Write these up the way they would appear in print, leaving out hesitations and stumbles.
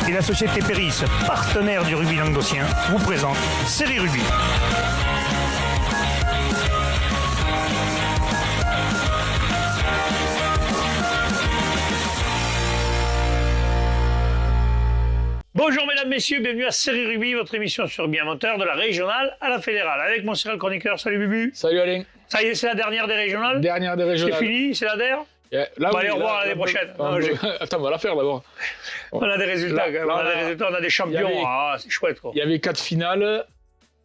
et la société Péris, partenaire du rugby languedocien, vous présente Série Rugby. Bonjour mesdames, messieurs, bienvenue à Série Rugby, votre émission sur rugby amateur de la régionale à la fédérale. Avec mon serial chroniqueur, salut Bubu. Salut Alain. Ça y est, c'est la dernière des régionales. Dernière des régionales. C'est fini, c'est la dernière. Là, on va aller revoir l'année prochaine. Attends, on va la faire d'abord. On a des résultats, on a des champions. C'est chouette quoi. Il y avait 4 finales.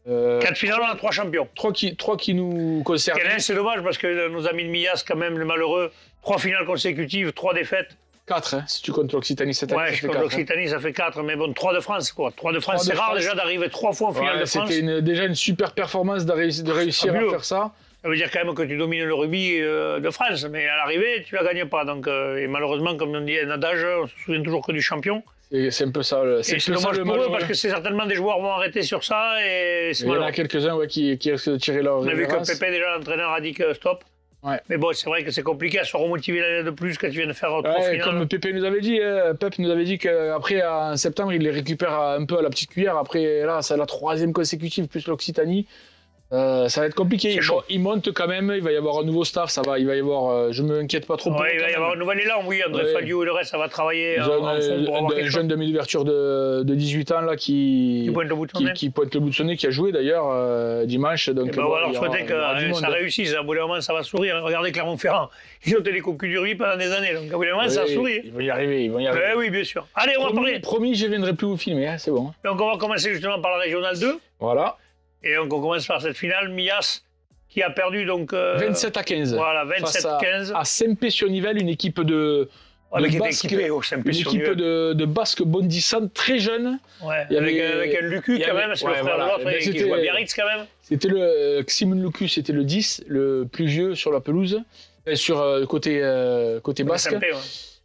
4 finales, on a 3 champions. 3 qui nous concernent. C'est dommage parce que nos amis de Millas, quand même, le malheureux, 3 finales consécutives, 3 défaites. 4, hein, si tu comptes l'Occitanie cette année. Ouais, je compte l'Occitanie, ça fait 4, mais bon, 3 de France, quoi. 3 de France, c'est rare déjà d'arriver 3 fois en finale de France. C'était déjà une super performance de réussir à faire ça. Ça veut dire quand même que tu domines le rugby de France, mais à l'arrivée, tu ne la gagnes pas. Donc, et malheureusement, comme on dit, un adage, on se souvient toujours que du champion. C'est un peu ça. C'est dommage pour eux, parce que c'est certainement des joueurs vont arrêter sur ça. Et il y en a quelques-uns qui risquent de tirer leur révérence. On a vu que Pépé, déjà, l'entraîneur, a dit que stop. Ouais. Mais bon, c'est vrai que c'est compliqué à se remotiver l'année de plus quand tu viens de faire 3 finales. Comme Pépé nous avait dit, Pep nous avait dit qu'après, en septembre, il les récupère un peu à la petite cuillère. Après, là, c'est la 3e consécutive plus l'Occitanie. Ça va être compliqué. Il monte quand même, il va y avoir un nouveau staff, ça va, il va y avoir, je ne m'inquiète pas trop. Il va y avoir un nouvel élan, oui, André Falliou et le reste, ça va travailler un jeune demi-d'ouverture de 18 ans là, qui pointe le bout de son nez, qui a joué d'ailleurs dimanche. Donc, on va leur souhaiter que ça réussisse, à bout d'un moment ça va sourire. Regardez Clermont-Ferrand, ils ont été les cocus du rugby pendant des années, donc à bout d'un moment ça sourit. Ils vont y arriver, Oui, bien sûr. Allez, on va parler. Promis, je ne viendrai plus vous filmer, hein, c'est bon. Donc on va commencer justement par la régionale 2. Voilà. Et donc on commence par cette finale, Millas qui a perdu donc 27-15. Voilà, 27-15. À Saint-Pé-sur-Nivelle, une équipe de Basque bondissante, très jeune. Ouais, avec un Lucu quand même, c'est le frère de l'autre qui joue à Biarritz quand même. C'était Ximon Lucu, c'était le 10, le plus vieux sur la pelouse, sur côté basque. Saint-Pé,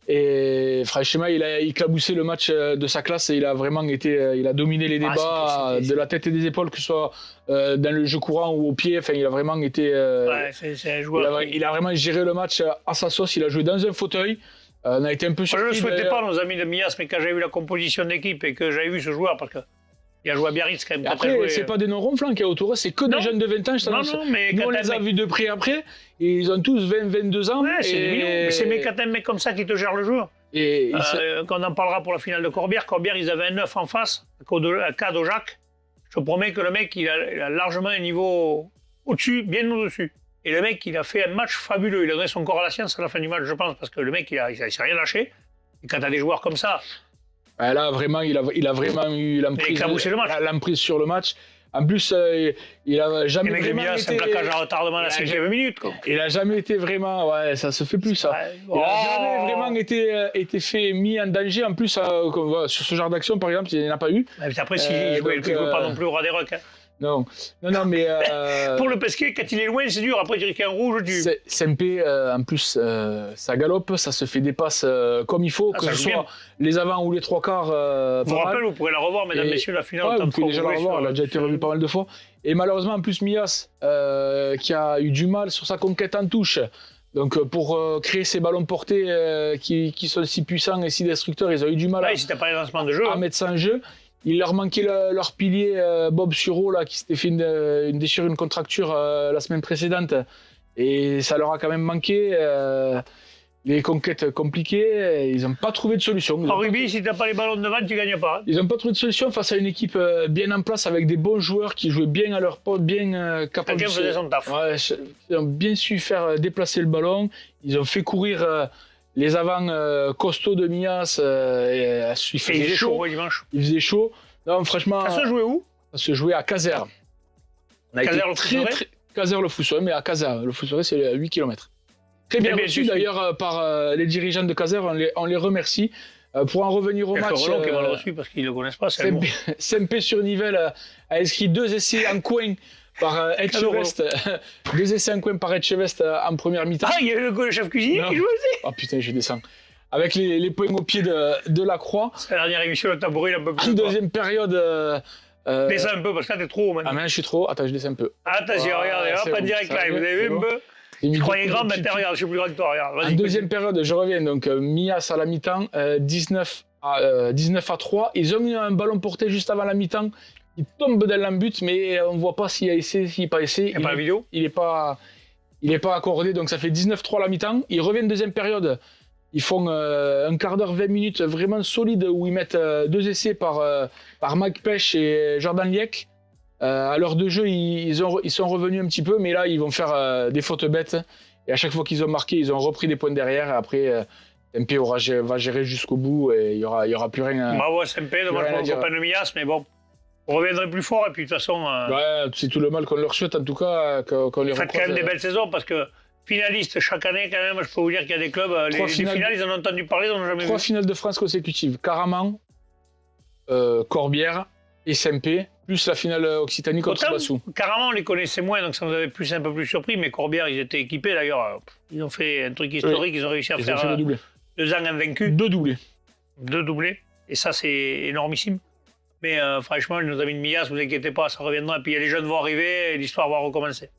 et franchement, il a éclaboussé le match de sa classe et il a vraiment il a dominé les débats de la tête et des épaules, que ce soit dans le jeu courant ou au pied. Enfin, il a vraiment été. C'est un joueur. Il a vraiment géré le match à sa sauce. Il a joué dans un fauteuil. On a été un peu surpris. Je ne le souhaitais pas, nos amis de Millas, mais quand j'ai vu la composition d'équipe et que j'avais vu ce joueur, parce que. Il a joué à Biarritz quand même. Après, c'est pas des non-ronflants qu'il y a autour, c'est que des jeunes de 20 ans. Non, mais nous, on les a vus de près après, et ils ont tous 20-22 ans. Ouais, c'est mignon. Mais c'est quand un mec comme ça qui te gère le joueur. Quand on en parlera pour la finale de Corbière, ils avaient un 9 en face, à Cadojac. Je te promets que le mec, il a largement un niveau au-dessus, bien au-dessus. Et le mec, il a fait un match fabuleux. Il a donné son corps à la science à la fin du match, je pense, parce que le mec, il s'est rien lâché. Et quand tu as des joueurs comme ça. Là, vraiment, il a vraiment eu l'emprise sur le match. En plus, il a jamais vraiment été... C'est un plaquage à retardement à la 5e minute. Quoi. Il a jamais été vraiment... Ouais, ça se fait plus, ça. Il a jamais vraiment été mis en danger. En plus, sur ce genre d'action, par exemple, il n'y en a pas eu. Mais après, il jouait pas non plus au ras des rocs. Hein. Non, mais... Pour le pesquer, quand il est loin, c'est dur. Après, il dirait qu'il y a un rouge. Saint-Pé, en plus, ça galope, ça se fait des passes comme il faut, que ce soit les avants ou les 3 quarts. Je vous rappelle, vous pourrez la revoir, mesdames, messieurs, la finale. Vous pouvez déjà la revoir, elle a déjà été revue pas mal de fois. Et malheureusement, en plus, Millas, qui a eu du mal sur sa conquête en touche. Donc, pour créer ces ballons portés qui sont si puissants et si destructeurs, ils ont eu du mal à mettre ça en jeu. Il leur manquait leur pilier Bob Sureau là, qui s'était fait une déchirure, une contracture la semaine précédente. Et ça leur a quand même manqué. Les conquêtes compliquées, ils n'ont pas trouvé de solution. En rugby, si tu n'as pas les ballons devant, tu ne gagnes pas. Ils n'ont pas trouvé de solution face à une équipe bien en place, avec des bons joueurs qui jouaient bien à leur poste, bien capables de... faisait son taf. Ouais, ils ont bien su faire déplacer le ballon. Ils ont fait courir... les avants costauds de Millas, il faisait chaud dimanche. Il faisait chaud. Non, franchement. Ça se jouait où? Ça se jouait à Caser. Caser le Fousseret, mais à Caser. Le Fousseret, c'est à 8 km. Très bien reçu d'ailleurs par les dirigeants de Caser, on les remercie. Pour en revenir au match. C'est Roland qui est mal reçu parce qu'ils ne le connaissent pas. Saint-Pé-sur-Nivelle a inscrit 2 essais en coin par Etchevest. 2 essais en coin par Etchevest en première mi-temps. Ah, il y a le chef cuisinier qui joue aussi. Oh putain, je descends. Avec les points au pied de la croix. C'est la dernière émission, le tabouret, il a un peu plus. En deuxième période. Descends un peu parce que là, t'es trop haut maintenant. Ah, mais là, je suis trop. Attends, je descends un peu. Attention, regardez, hop, en direct live. Vous avez vu un peu? Je croyais grand, mais regarde, je suis plus grand que toi, regarde. En deuxième période, je reviens. Donc, Millas à la mi-temps, 19 à 19-3. Ils ont eu un ballon porté juste avant la mi-temps. Il tombe dans l'embut, mais on ne voit pas s'il y a essai, s'il n'y a pas essai. Il n'y a pas la vidéo. Il n'est pas accordé, donc ça fait 19-3 la mi-temps. Ils reviennent deuxième période. Ils font un quart d'heure, 20 minutes vraiment solide où ils mettent 2 essais par Mike Pech et Jordan Liek. À l'heure de jeu, ils sont revenus un petit peu, mais là, ils vont faire des fautes bêtes. Et à chaque fois qu'ils ont marqué, ils ont repris des points derrière. Et après, MP va gérer jusqu'au bout et il y aura plus rien. Bravo SMP, dommage pour le copain de Mias, mais bon, on reviendrait plus fort. Et puis de toute façon, ouais, c'est tout le mal qu'on leur souhaite en tout cas. Qu'on les faites quand même des belles saisons parce que finalistes chaque année, quand même, je peux vous dire qu'il y a des clubs, les finales, ils en ont entendu parler, ils n'en ont jamais vu. 3 finales de France consécutives, Caraman, Corbière et SMP, plus la finale Occitanie contre Bassou. Caraman, on les connaissait moins, donc ça nous avait un peu plus surpris, mais Corbière, ils étaient équipés d'ailleurs. Ils ont fait un truc historique, oui. Ils ont réussi à faire 2 ans invaincus. 2 doublés. 2 doublés, et ça c'est énormissime. Mais franchement, nos amis de Mias, ne vous inquiétez pas, ça reviendra. Et puis les jeunes vont arriver et l'histoire va recommencer.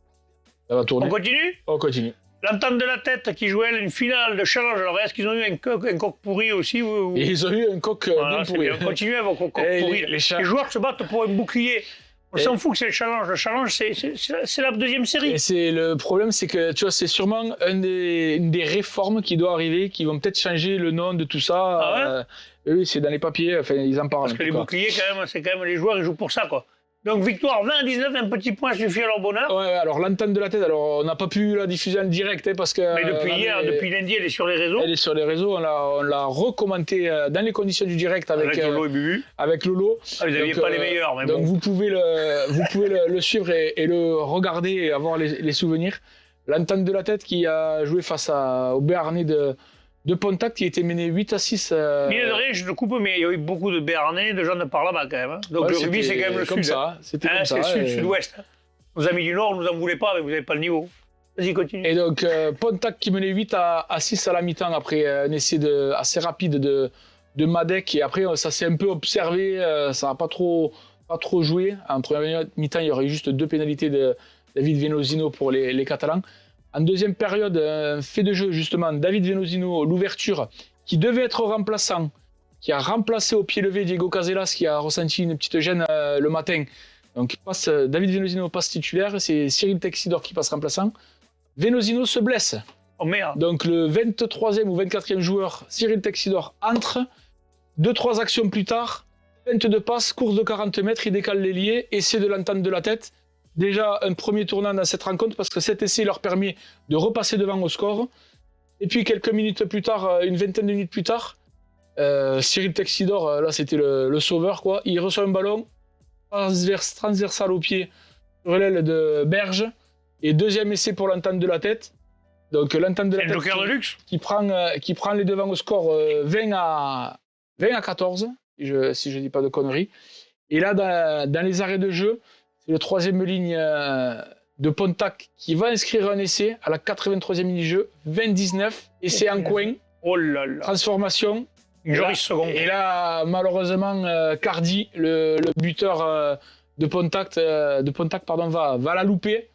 Ça va tourner. On continue? On continue. L'entente de la tête qui jouait une finale de challenge. Alors est-ce qu'ils ont eu un coq pourri aussi ou... Ils ont eu un coq bien pourri. On continue avec vos coqs pourris. Les joueurs se battent pour un bouclier. On s'en fout que c'est le challenge. Le challenge, c'est la deuxième série. Et le problème, c'est que tu vois, c'est sûrement une des réformes qui doit arriver, qui vont peut-être changer le nom de tout ça. Ah ouais, oui, c'est dans les papiers, enfin, ils en parlent. Parce que les boucliers, c'est quand même les joueurs, ils jouent pour ça, quoi. Donc victoire 20-19, un petit point suffit à leur bonheur. Ouais, alors l'entente de la tête, alors on n'a pas pu la diffuser en direct parce que... Mais depuis lundi, elle est sur les réseaux. Elle est sur les réseaux, on l'a recommentée dans les conditions du direct avec Lolo et Bubu. Avec Lolo. Ah, vous n'aviez pas les meilleurs, mais donc bon. vous pouvez le suivre et le regarder et avoir les souvenirs. L'entente de la tête qui a joué face au Béarnais de Pontac, qui était mené 8-6. Mine de rien, je te coupe, mais il y a eu beaucoup de Béarnais, de gens de par là-bas quand même. Hein. Donc le rugby, c'est quand même le comme sud. Ça, c'était comme ça. C'est le sud-ouest. Nos amis du Nord, ne nous en voulez pas, mais vous n'avez pas le niveau. Vas-y, continue. Et donc Pontac qui menait 8-6 à la mi-temps après un essai assez rapide de Madec. Et après, ça s'est un peu observé, ça n'a pas trop joué. En première mi-temps, il y aurait eu juste 2 pénalités de David Venosino pour les Catalans. En deuxième période, un fait de jeu, justement, David Venosino, l'ouverture, qui devait être remplaçant, qui a remplacé au pied levé Diego Casellas, qui a ressenti une petite gêne le matin. Donc David Venosino passe titulaire, c'est Cyril Texidor qui passe remplaçant. Venosino se blesse. Oh merde. Donc le 23e ou 24e joueur, Cyril Texidor, entre. 2-3 actions plus tard, feinte de passe, course de 40 mètres, il décale l'ailier, essai de l'entente de la tête. Déjà un premier tournant dans cette rencontre parce que cet essai leur permet de repasser devant au score. Et puis quelques minutes plus tard, une vingtaine de minutes plus tard, Cyril Texidor, là c'était le sauveur, quoi. Il reçoit un ballon transversal au pied sur l'aile de Berge et deuxième essai pour l'entente de la tête. Donc l'entente de la tête joker de luxe qui prend les devants au score 20 à 14, si je dis pas de conneries. Et là dans les arrêts de jeu, c'est le 3e ligne de Pontac qui va inscrire un essai à la 83e minute du jeu, 20-19, essai en coin, oh là là. Transformation. Joris second. Et là, malheureusement, Cardi, le buteur de Pontac, va la louper.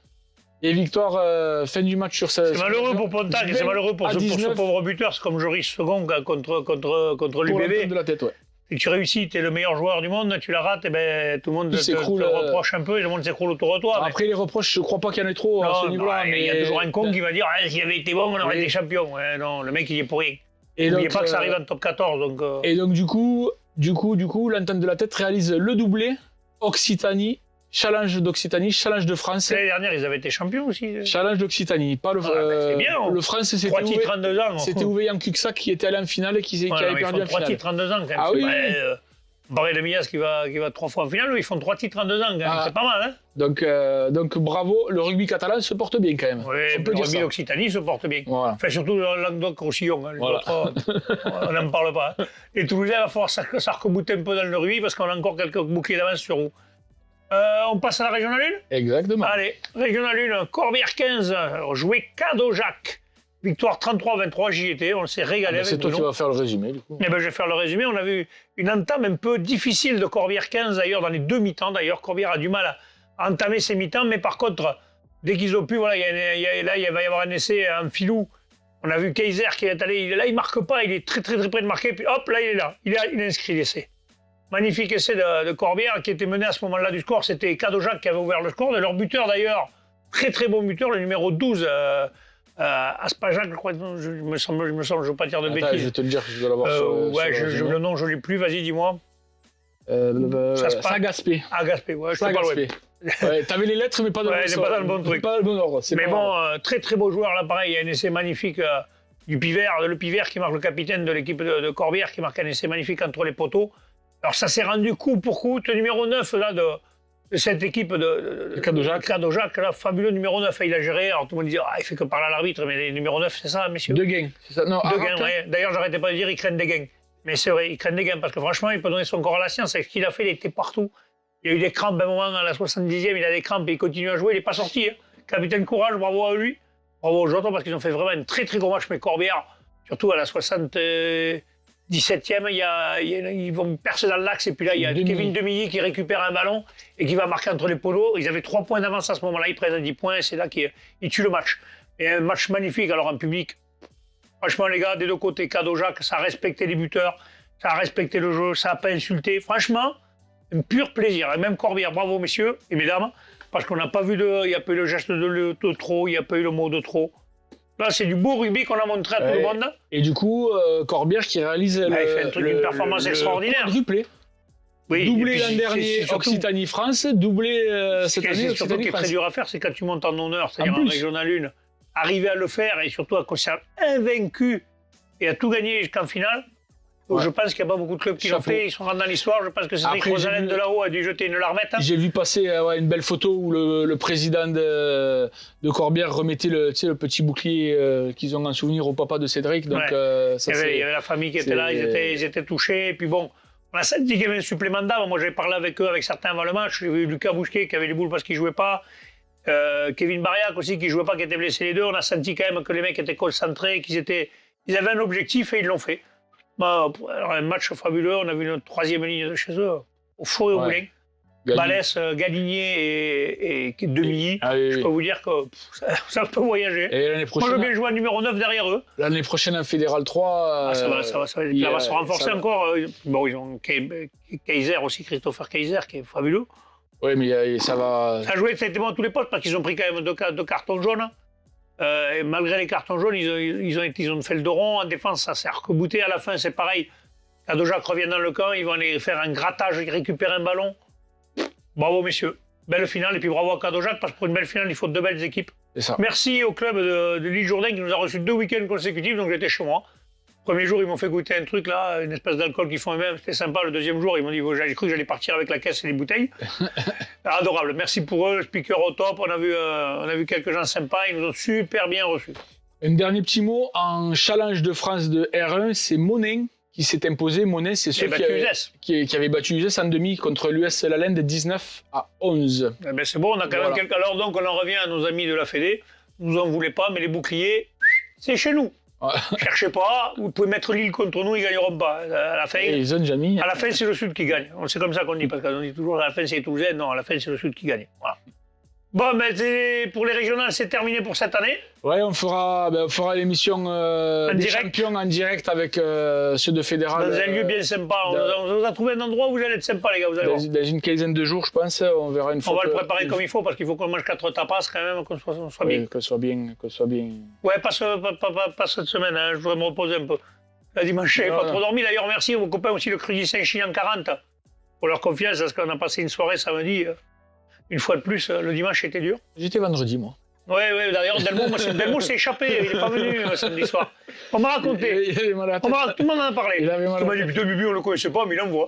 Et victoire, fin du match sur ça. C'est malheureux pour Pontac et c'est malheureux pour ce pauvre buteur. C'est comme Joris second contre l'UBB. De la tête, ouais. Si tu réussis, tu es le meilleur joueur du monde, tu la rates, et ben, tout le monde te reproche un peu et le monde s'écroule autour de toi. Après, les reproches, je ne crois pas qu'il y en ait trop à ce niveau-là. Mais il y a toujours un con qui va dire s'il avait été bon, on aurait été champion. Ouais, non, le mec, il est pour rien. N'oubliez pas que ça arrive en top 14. Donc, Et donc, du coup, l'entente de la tête réalise le doublé Occitanie. Challenge d'Occitanie, challenge de France. L'année dernière, ils avaient été champions aussi. Challenge d'Occitanie, pas le. C'est bien. Le France, c'était 3 titres en 2 ans. C'était Ouvey en Cuxac qui était allé en finale et qui avait perdu en finale. 3 titres en 2 ans quand même. Ah oui. Barré de Mias qui va 3 fois en finale, ils font 3 titres en 2 ans quand même. C'est pas mal, hein. Donc bravo, le rugby catalan se porte bien quand même. Oui, le rugby d'Occitanie se porte bien. Voilà. Enfin, surtout le Languedoc-Roussillon. Hein, voilà. On n'en parle pas. Hein. Les Toulousains, il va falloir s'arc-bouter un peu dans le rugby parce qu'on a encore quelques bouquets d'avance sur vous. On passe à la Régionale 1 ? Exactement. Allez, Régionale 1, Corbière 15, joué Cadeau-Jacques. Victoire 33-23, j'y étais, on s'est régalé. C'est toi qui vas faire le résumé, du coup. Eh ben, je vais faire le résumé. On a vu une entame un peu difficile de Corbière 15, d'ailleurs, dans les 2 mi-temps. D'ailleurs, Corbière a du mal à entamer ses mi-temps, mais par contre, dès qu'ils ont pu, voilà, il va y avoir un essai en filou On a vu Kaiser qui est allé, il est là, il marque pas, il est très très très près de marquer, puis hop, là il est là, il a inscrit l'essai. Magnifique essai de Corbière qui était mené à ce moment-là du score, c'était Cadojac qui avait ouvert le score, de leur buteur d'ailleurs, très très bon buteur, le numéro 12, Aspajac, je crois, je me semble, je ne veux pas dire de bêtises. Je vais te le dire, je dois l'avoir le nom je ne l'ai plus, vas-y dis-moi. Sagaspé. Agaspé, ouais, je te parle. Ouais, t'avais les lettres, mais pas dans le bon truc. Pas le bon ordre. Mais bon, très très beau joueur là, pareil. Il y a un essai magnifique du Pivert, le Pivert qui marque le capitaine de l'équipe de Corbière, qui marque un essai magnifique entre les poteaux. Alors ça s'est rendu coup pour coup. Le numéro 9 là, de cette équipe de Cadojac, là, fabuleux numéro 9. Il a géré. Alors tout le monde dit, il fait que parler à l'arbitre, mais le numéro 9, c'est ça, messieurs? De gains, c'est ça? Non, de gains, ouais. D'ailleurs, j'arrêtais pas de dire, ils craignent des gains. Mais c'est vrai, ils craignent des gains parce que franchement, il peut donner son corps à la science. Avec ce qu'il a fait, il était partout. Il a eu des crampes à un moment, à la 70e, il a des crampes et il continue à jouer. Il n'est pas sorti. Hein. Capitaine courage, bravo à lui. Bravo aux autres parce qu'ils ont fait vraiment un très très gros match. Mais Corbière, surtout à la 77e, ils vont percer dans l'axe. Et puis là, il y a Kevin Demilly qui récupère un ballon et qui va marquer entre les polos. Ils avaient 3 points d'avance à ce moment-là. Ils prennent 10 points et c'est là qu'ils tuent le match. Et un match magnifique. Alors en public, franchement, les gars, des deux côtés, Cadojac, ça a respecté les buteurs, ça a respecté le jeu, ça n'a pas insulté. Franchement, un pur plaisir. Et même Corbière, bravo messieurs et mesdames, parce qu'on n'a pas vu il n'y a pas eu le geste de trop, il n'y a pas eu le mot de trop. Là, c'est du beau rugby qu'on a montré à tout le monde. Et du coup, Corbière qui réalise il fait une performance extraordinaire. Quadruplé. Oui, doublé l'an dernier Occitanie-France, doublé cette année Occitanie-France. Ce qui est très dur à faire, c'est quand tu montes en honneur, c'est-à-dire en Régional 1. Arriver à le faire et surtout à conserver invaincu et à tout gagner jusqu'en finale, je pense qu'il n'y a pas beaucoup de clubs qui l'ont fait. Ils sont rentrés dans l'histoire. Je pense que Cédric Rosalène de là-haut a dû jeter une larmette. J'ai vu passer une belle photo où le président de Corbière remettait le petit bouclier qu'ils ont en souvenir au papa de Cédric. Donc, il y avait la famille qui était là, ils étaient touchés. Et puis bon, on a senti qu'il y avait un supplément d'âme. Moi, j'avais parlé avec eux, avec certains avant le match. J'ai vu Lucas Bousquet qui avait les boules parce qu'il ne jouait pas. Kevin Bariac aussi qui jouait pas, qui était blessé les deux. On a senti quand même que les mecs étaient concentrés, ils avaient un objectif et ils l'ont fait. Alors, un match fabuleux. On a vu notre 3e ligne de chez eux au four et au moulin. Balès, Galigné et Demilly. Je peux vous dire que ça peut voyager. Et l'année prochaine, moi je veux bien jouer un numéro 9 derrière eux. L'année prochaine en Fédéral 3. Ça va se renforcer encore. Bon, ils ont Kaiser aussi, Christopher Kaiser qui est fabuleux. Oui, mais ça va. Ça a joué exactement à tous les postes parce qu'ils ont pris quand même deux cartons jaunes. Et malgré les cartons jaunes, ils ont fait le dos rond. En défense, ça s'est arc-bouté. À la fin, c'est pareil. Cadojac revient dans le camp, ils vont aller faire un grattage, récupérer un ballon. Bravo, messieurs. Belle finale. Et puis bravo à Cadojac parce que pour une belle finale, il faut 2 belles équipes. Ça. Merci au club de l'île Jourdain qui nous a reçus 2 week-ends consécutifs. Donc j'étais chez moi. Premier jour, ils m'ont fait goûter un truc là, une espèce d'alcool qu'ils font eux-mêmes. C'était sympa. Le 2e jour, ils m'ont dit j'ai cru que j'allais partir avec la caisse et les bouteilles. Adorable. Merci pour eux. Le speaker au top. On a vu quelques gens sympas. Ils nous ont super bien reçus. Un dernier petit mot. En challenge de France de R1, c'est Monet qui s'est imposé. Monet, c'est ceux qui avaient battu USES en demi contre l'US Lalande 19-11. Eh ben c'est bon. On a quand même quelques. Alors donc, on en revient à nos amis de la Fédé. Nous en voulez pas, mais les boucliers, c'est chez nous. Cherchez pas, vous pouvez mettre Lille contre nous, ils gagneront pas. À la fin, à la fin c'est le Sud qui gagne. C'est comme ça qu'on dit, parce qu'on dit toujours à la fin c'est les Toulousains, non, à la fin c'est le Sud qui gagne. Voilà. Bon, pour les régionales, c'est terminé pour cette année. Ouais, on fera l'émission des champions en direct avec ceux de Fédéral. Dans un lieu bien sympa. On vous a trouvé un endroit où vous allez être sympa, les gars. Vous allez voir. Dans une quinzaine de jours, je pense, on verra une fois. On va le préparer comme il faut, parce qu'il faut qu'on mange 4 tapas quand même, qu'on soit bien. Que soit bien. Ouais, pas cette semaine, hein, je voudrais me reposer un peu. La dimanche, je n'ai pas trop dormi. D'ailleurs, merci à vos copains aussi, le Crédit Saint-Chinian 40, pour leur confiance, parce qu'on a passé une soirée samedi. Une fois de plus, le dimanche était dur. J'étais vendredi, moi. Oui, d'ailleurs, Delmo s'est échappé, il n'est pas venu samedi soir. On m'a raconté. Tout le monde en a parlé. Il m'a dit, putain, Bibi, on ne le connaissait pas, mais il envoie.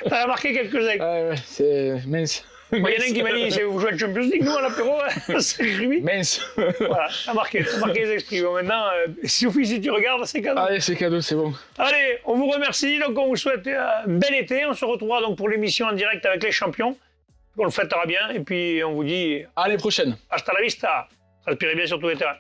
T'as remarqué quelques-uns. Ouais, c'est mince. Il y en a un qui m'a dit, vous jouez à Champions League, nous, à l'apéro, c'est rugby. Mince. Voilà, t'as marqué les esprits. Bon, maintenant, Sophie, si tu regardes, c'est cadeau. Allez, c'est cadeau, c'est bon. Allez, on vous remercie, donc on vous souhaite un bel été. On se retrouvera donc pour l'émission en direct avec les champions. On le fêtera bien et puis on vous dit à l'année prochaine. Hasta la vista. Respirez bien sur tous les terrains.